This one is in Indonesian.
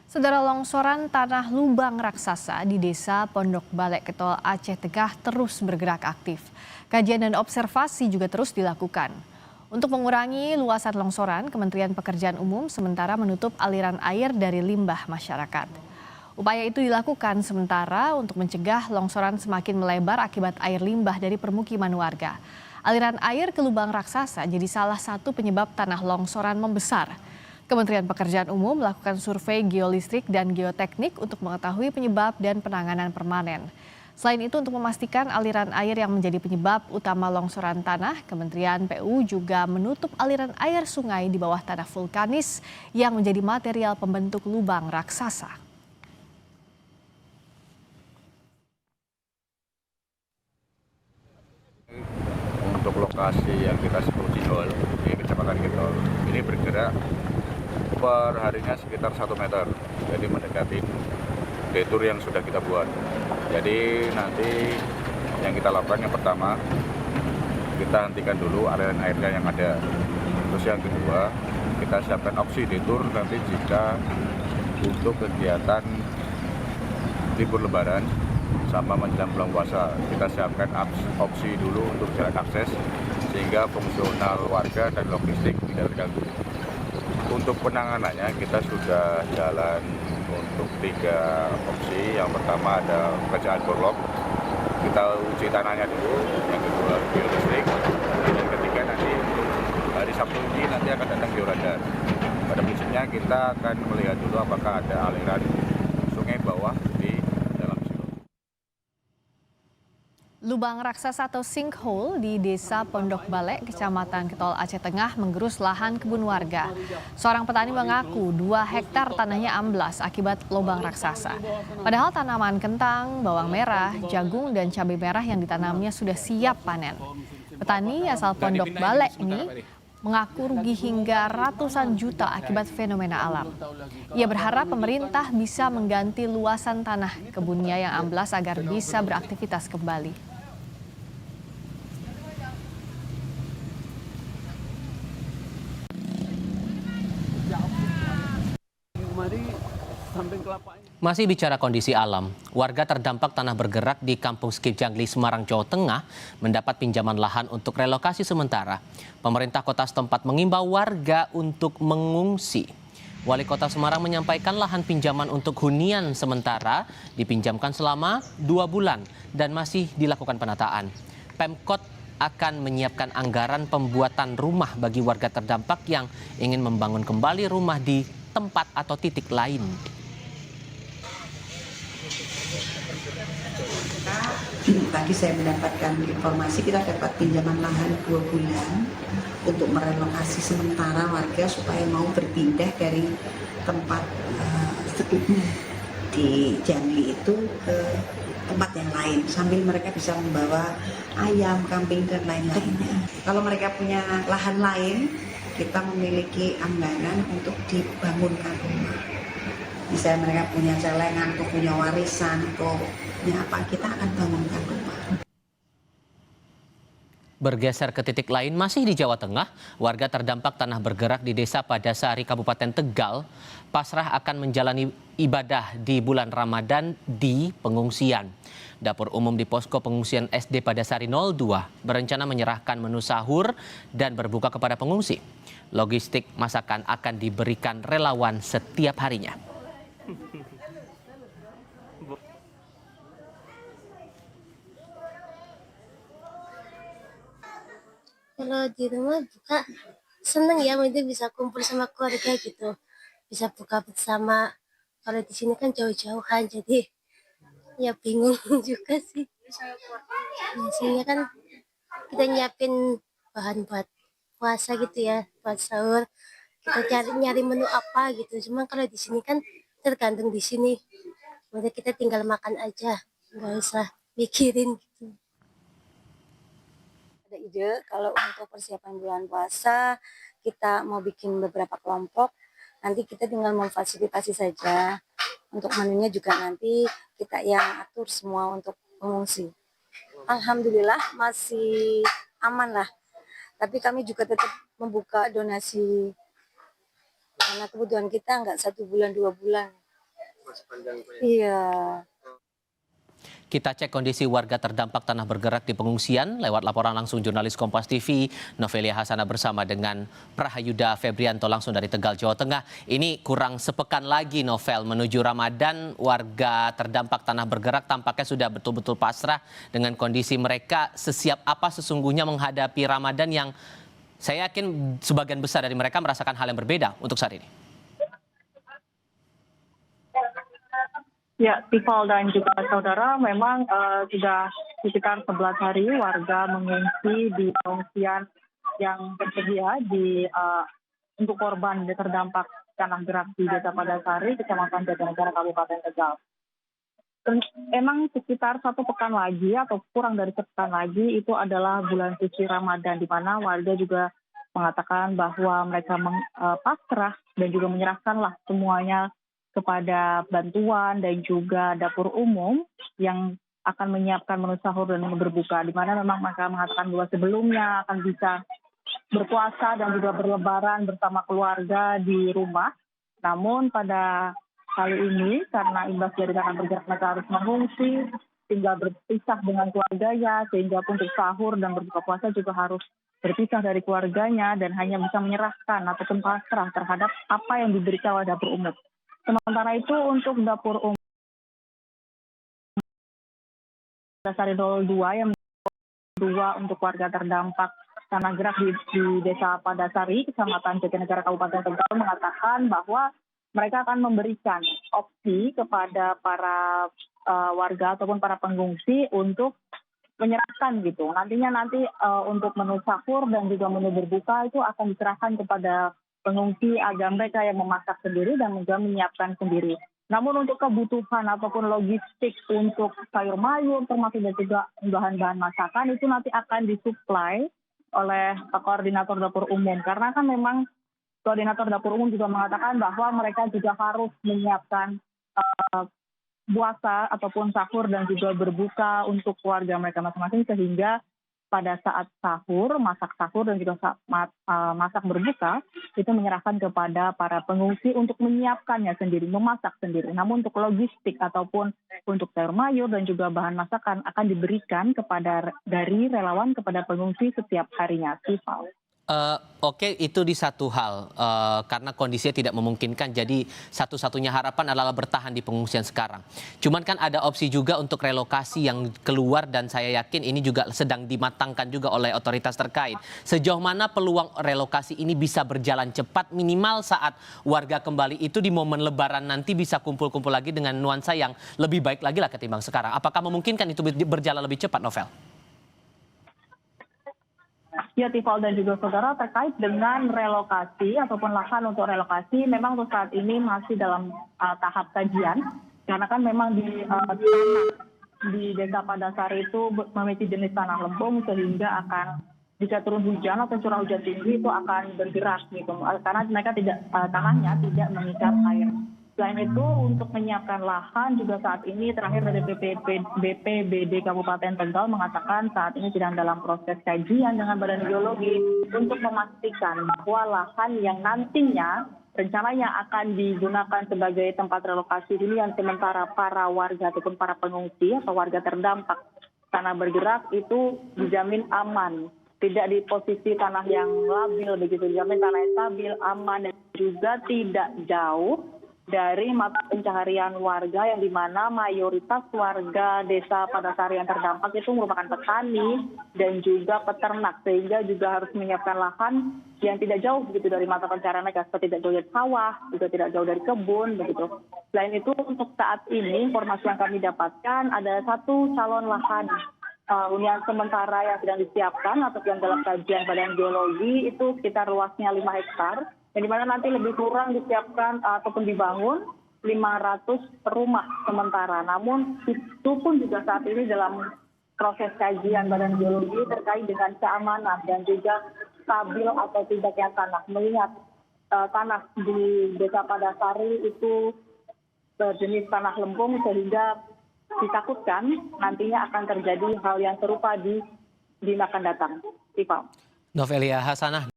Saudara, longsoran tanah lubang raksasa di desa Pondok Balek Ketol Aceh Tengah terus bergerak aktif. Kajian dan observasi juga terus dilakukan. Untuk mengurangi luasan longsoran, Kementerian Pekerjaan Umum sementara menutup aliran air dari limbah masyarakat. Upaya itu dilakukan sementara untuk mencegah longsoran semakin melebar akibat air limbah dari permukiman warga. Aliran air ke lubang raksasa jadi salah satu penyebab tanah longsoran membesar. Kementerian Pekerjaan Umum melakukan survei geolistrik dan geoteknik untuk mengetahui penyebab dan penanganan permanen. Selain itu, untuk memastikan aliran air yang menjadi penyebab utama longsoran tanah, Kementerian PU juga menutup aliran air sungai di bawah tanah vulkanis yang menjadi material pembentuk lubang raksasa. Untuk lokasi yang kita sebut Cihol di Kecamatan Ketol, ini bergerak per harinya sekitar 1 meter, jadi mendekati detour yang sudah kita buat. Jadi nanti yang kita lakukan yang pertama, kita hentikan dulu aliran airnya yang ada. Terus yang kedua, kita siapkan opsi detour nanti jika untuk kegiatan libur lebaran sama menjelang bulan puasa, kita siapkan opsi dulu untuk jalan akses sehingga fungsional warga dan logistik tidak terganggu. Untuk penanganannya kita sudah jalan untuk 3 opsi. Yang pertama ada pekerjaan borlog, kita uji tanahnya dulu. Yang kedua geolistrik, dan yang ketiga nanti hari Sabtu ini nanti akan datang georadar. Pada prinsipnya kita akan melihat dulu apakah ada aliran sungai bawah di dalam situ. Lubang raksasa atau sinkhole di desa Pondok Balek, Kecamatan Ketol Aceh Tengah menggerus lahan kebun warga. Seorang petani mengaku 2 hektar tanahnya amblas akibat lubang raksasa. Padahal tanaman kentang, bawang merah, jagung, dan cabai merah yang ditanamnya sudah siap panen. Petani asal Pondok Balek ini mengaku rugi hingga ratusan juta akibat fenomena alam. Ia berharap pemerintah bisa mengganti luasan tanah kebunnya yang amblas agar bisa beraktivitas kembali. Masih bicara kondisi alam, warga terdampak tanah bergerak di Kampung Skip Jangli, Semarang, Jawa Tengah mendapat pinjaman lahan untuk relokasi sementara. Pemerintah kota setempat mengimbau warga untuk mengungsi. Wali Kota Semarang menyampaikan lahan pinjaman untuk hunian sementara dipinjamkan selama 2 bulan dan masih dilakukan penataan. Pemkot akan menyiapkan anggaran pembuatan rumah bagi warga terdampak yang ingin membangun kembali rumah di tempat atau titik lain. Tadi saya mendapatkan informasi kita dapat pinjaman lahan 2 bulan untuk merelokasi sementara warga supaya mau berpindah dari tempat di Jangli itu ke tempat yang lain sambil mereka bisa membawa ayam, kambing dan lain-lainnya. Kalau mereka punya lahan lain, kita memiliki anggaran untuk dibangunkan rumah. Misalnya mereka punya celengan, atau punya warisan, atau punya apa, kita akan bangunkan rumah. Bergeser ke titik lain masih di Jawa Tengah, warga terdampak tanah bergerak di Desa Padasari, Kabupaten Tegal, pasrah akan menjalani ibadah di bulan Ramadan di pengungsian. Dapur umum di posko pengungsian SD Padasari 02 berencana menyerahkan menu sahur dan berbuka kepada pengungsi. Logistik masakan akan diberikan relawan setiap harinya. Kalau di rumah buka seneng ya, itu bisa kumpul sama keluarga gitu, bisa buka bersama. Kalau di sini kan jauh-jauhan, jadi ya bingung juga sih. Biasanya kan kita nyiapin bahan buat puasa gitu ya, buat sahur. Kita nyari menu apa gitu. Cuma kalau di sini kan tergantung di sini. Udah kita tinggal makan aja, nggak usah mikirin gitu. Ada ide kalau untuk persiapan bulan puasa kita mau bikin beberapa kelompok, nanti kita tinggal memfasilitasi saja. Untuk menunya juga nanti kita yang atur semua untuk pengungsi. Alhamdulillah masih aman lah, tapi kami juga tetap membuka donasi karena kebutuhan kita nggak 1 bulan 2 bulan. Iya. Kita cek kondisi warga terdampak tanah bergerak di pengungsian lewat laporan langsung jurnalis Kompas TV Novelia Hasanah bersama dengan Prahayuda Febrianto langsung dari Tegal, Jawa Tengah. Ini kurang sepekan lagi Novel menuju Ramadan, warga terdampak tanah bergerak tampaknya sudah betul-betul pasrah dengan kondisi mereka. Sesiap apa sesungguhnya menghadapi Ramadan yang saya yakin sebagian besar dari mereka merasakan hal yang berbeda untuk saat ini. Ya, Tifal dan juga saudara, memang sudah sekitar 11 hari warga mengungsi di pengungsian yang tersedia untuk korban terdampak tanah gerak di Desa Padasari, Kecamatan Jatinegara, Kabupaten Tegal. Emang sekitar 1 pekan lagi atau kurang dari sepekan lagi itu adalah bulan suci Ramadan, di mana warga juga mengatakan bahwa mereka pasrah dan juga menyerahkanlah semuanya kepada bantuan dan juga dapur umum yang akan menyiapkan menu sahur dan menu berbuka, di mana memang mereka mengatakan bahwa sebelumnya akan bisa berpuasa dan juga berlebaran bersama keluarga di rumah. Namun pada kali ini karena imbas dari tanah bergerak mereka harus mengungsi, tinggal berpisah dengan keluarganya, sehingga untuk sahur dan berbuka puasa juga harus berpisah dari keluarganya dan hanya bisa menyerahkan ataupun pasrah terhadap apa yang diberikan oleh dapur umum. Sementara itu untuk dapur umum Padasari 02 yang dua untuk warga terdampak tanah gerak di Desa Padasari, Kecamatan Jatinegara, Kabupaten Tegal mengatakan bahwa mereka akan memberikan opsi kepada para warga ataupun para pengungsi untuk menyerahkan gitu. Nanti untuk menu sahur dan juga menu berbuka itu akan diserahkan kepada pengungsi agar mereka yang memasak sendiri dan juga menyiapkan sendiri. Namun untuk kebutuhan ataupun logistik untuk sayur mayur termasuk dan juga bahan-bahan masakan itu nanti akan disuplai oleh koordinator dapur umum. Karena kan memang koordinator dapur umum juga mengatakan bahwa mereka juga harus menyiapkan puasa ataupun sahur dan juga berbuka untuk keluarga mereka masing-masing, sehingga pada saat sahur, masak sahur dan juga masak berbuka itu menyerahkan kepada para pengungsi untuk menyiapkannya sendiri, memasak sendiri. Namun untuk logistik ataupun untuk sayur mayur dan juga bahan masakan akan diberikan dari relawan kepada pengungsi setiap harinya. Oke, itu di satu hal, karena kondisinya tidak memungkinkan, jadi satu-satunya harapan adalah bertahan di pengungsian sekarang. Cuman kan ada opsi juga untuk relokasi yang keluar dan saya yakin ini juga sedang dimatangkan juga oleh otoritas terkait. Sejauh mana peluang relokasi ini bisa berjalan cepat minimal saat warga kembali itu di momen lebaran nanti bisa kumpul-kumpul lagi dengan nuansa yang lebih baik lagi lah ketimbang sekarang. Apakah memungkinkan itu berjalan lebih cepat, Novel? Ya, Tifal dan juga saudara, terkait dengan relokasi ataupun lahan untuk relokasi, memang untuk saat ini masih dalam tahap kajian. Karena kan memang di Desa Padasari itu memiliki jenis tanah lempung, sehingga akan jika turun hujan atau curah hujan tinggi itu akan bergerak gitu. Karena mereka tanahnya tidak mengikat air. Selain itu untuk menyiapkan lahan juga saat ini terakhir dari BPBD Kabupaten Tegal mengatakan saat ini sedang dalam proses kajian dengan Badan Geologi untuk memastikan bahwa lahan yang nantinya rencananya akan digunakan sebagai tempat relokasi hunian sementara para warga ataupun para pengungsi atau warga terdampak tanah bergerak itu dijamin aman. Tidak di posisi tanah yang labil begitu, dijamin tanah yang stabil, aman dan juga tidak jauh dari mata pencaharian warga yang dimana mayoritas warga Desa Padasari yang terdampak itu merupakan petani dan juga peternak, sehingga juga harus menyiapkan lahan yang tidak jauh begitu dari mata pencaharian mereka, seperti tidak jauh dari sawah, juga tidak jauh dari kebun begitu. Selain itu untuk saat ini informasi yang kami dapatkan ada satu calon lahan hunian sementara yang sedang disiapkan atau yang dalam kajian Badan Geologi itu sekitar luasnya 5 hektar. Yang dimana nanti lebih kurang disiapkan ataupun dibangun 500 rumah sementara. Namun itu pun juga saat ini dalam proses kajian Badan Geologi terkait dengan keamanan dan juga stabil atau tidaknya tanah. Mengingat tanah di Desa Padasari itu berjenis tanah lempung sehingga ditakutkan nantinya akan terjadi hal yang serupa di akan datang. Novelia Hasanah.